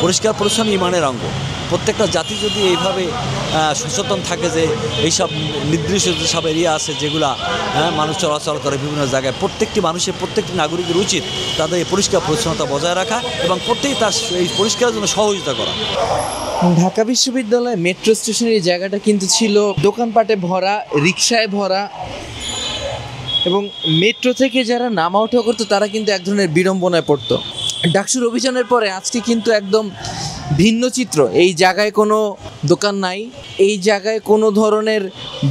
পরিষ্কার পরিচ্ছন্ন ইমানের অঙ্গ। প্রত্যেকটা জাতি যদি এইভাবে সচেতন থাকে যে এইসব নির্দিষ্ট যেসব এরিয়া আছে যেগুলা মানুষ চলাচল করে বিভিন্ন জায়গায়, প্রত্যেকটি নাগরিকের উচিত তাদের এই পরিষ্কার পরিচ্ছন্নতা বজায় রাখা এবং প্রত্যেকেই তার এই পরিষ্কারের জন্য সহযোগিতা করা। ঢাকা বিশ্ববিদ্যালয় মেট্রো স্টেশনের এই জায়গাটা কিন্তু ছিল দোকানপাটে ভরা, রিকশায় ভরা, এবং মেট্রো থেকে যারা নামা ওঠা করতো তারা কিন্তু এক ধরনের বিড়ম্বনায় পড়তো। ডাকসুর অভিযানের পরে আজকে কিন্তু একদম ভিন্ন চিত্র। এই জায়গায় কোনো দোকান নাই, এই জায়গায় কোনো ধরনের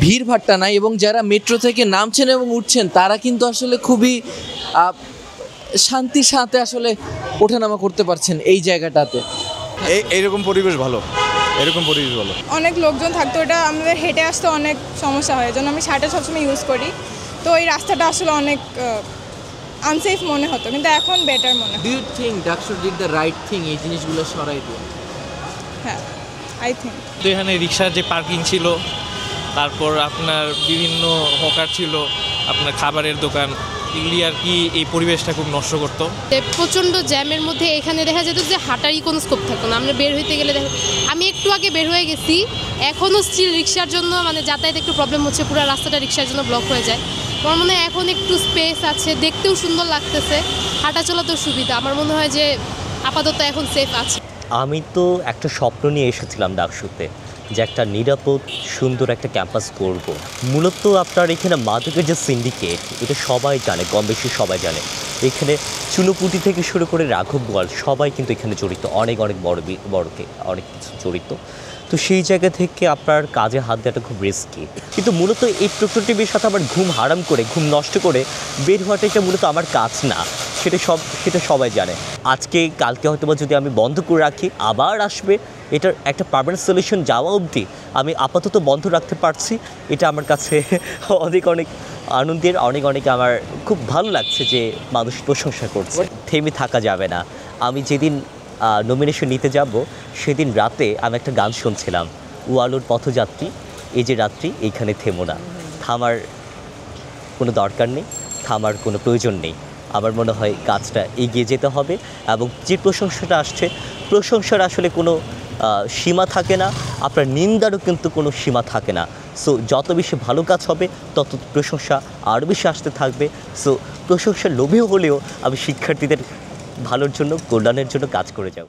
ভিড়ভাট্টা নাই, এবং যারা মেট্রো থেকে নামছেন এবং উঠছেন তারা কিন্তু আসলে খুবই শান্তির সাথে আসলে ওঠানামা করতে পারছেন এই জায়গাটাতে। এইরকম পরিবেশ ভালো, এরকম পরিবেশ ভালো। অনেক লোকজন থাকতো, এটা আমাদের হেঁটে আসতে অনেক সমস্যা হয়, জন্য আমি হাঁটা সবসময় ইউজ করি। তো এই রাস্তাটা আসলে অনেক আনসেফ মনে হতো, কিন্তু এখন বেটার মনে হয়। Do you think DUCSU did the right thing এই জিনিসগুলো সরাই দিয়ে? হ্যাঁ, আই থিঙ্ক। তো এখানে রিক্সার যে পার্কিং ছিল, তারপর আপনার বিভিন্ন হকার ছিল, আপনার খাবারের দোকান, এগুলি আর কি এই পরিবেশটা খুব নষ্ট করতো। প্রচণ্ড জ্যামের মধ্যে এখানে দেখা যেত যে হাঁটারই কোনো স্কোপ থাকতো না। আমরা বের হইতে গেলে আমি একটু আগে বের হয়ে গেছি, এখনও স্টিল রিক্সার জন্য মানে যাতায়াতে একটু প্রবলেম হচ্ছে, পুরো রাস্তাটা রিক্সার জন্য ব্লক হয়ে যায়। আমার মনে হয় এখন একটু স্পেস আছে, দেখতেও সুন্দর লাগতেছে, হাঁটা চলাতেও সুবিধা। আমার মনে হয় যে আপাতত এখন সেফ আছে। আমি তো একটা স্বপ্ন নিয়ে এসেছিলাম ডাকসুতে, যে একটা নিরাপদ সুন্দর একটা ক্যাম্পাস করব। মূলত আপনার এখানে মাদকের যে সিন্ডিকেট, এটা সবাই জানে, কম বেশি সবাই জানে। এখানে চুনোপুটি থেকে শুরু করে রাঘব বোয়াল সবাই কিন্তু এখানে জড়িত, অনেক বড়কে অনেক কিছু জড়িত। তো সেই জায়গা থেকে আপনার কাজে হাত দেওয়াটা খুব রিস্কি। কিন্তু মূলত এই প্রকৃতির সাথে আমার ঘুম হারাম করে, ঘুম নষ্ট করে বের হওয়াটা এটা মূলত আমার কাজ না, সেটা সবাই জানে। কালকে হয়তো বা যদি আমি বন্ধ করে রাখি, আবার আসবে, এটার একটা পার্মানেন্ট সলিউশন যাওয়া অবধি আমি আপাতত বন্ধ রাখতে পারছি। এটা আমার কাছে অনেক আনন্দের, অনেক আমার খুব ভালো লাগছে যে মানুষ প্রশংসা করছে। থেমে থাকা যাবে না। আমি যেদিন নমিনেশন নিতে যাব সেদিন রাতে আমি একটা গান শুনছিলাম, ওয়ালুর পথযাত্রী, এই যে রাত্রি এইখানে থেমো না। থামার কোনো দরকার নেই, থামার কোনো প্রয়োজন নেই। আমার মনে হয় কাজটা এগিয়ে যেতে হবে, এবং যে প্রশংসাটা আসছে, প্রশংসার আসলে কোনো সীমা থাকে না, আপনার নিন্দারও কিন্তু কোনো সীমা থাকে না। সো যত বেশি ভালো কাজ হবে তত প্রশংসা আরও বেশি আসতে থাকবে। সো প্রশংসার লোভীও হলেও আমি শিক্ষার্থীদের ভালোর জন্য, কল্যাণের জন্য কাজ করে যাব।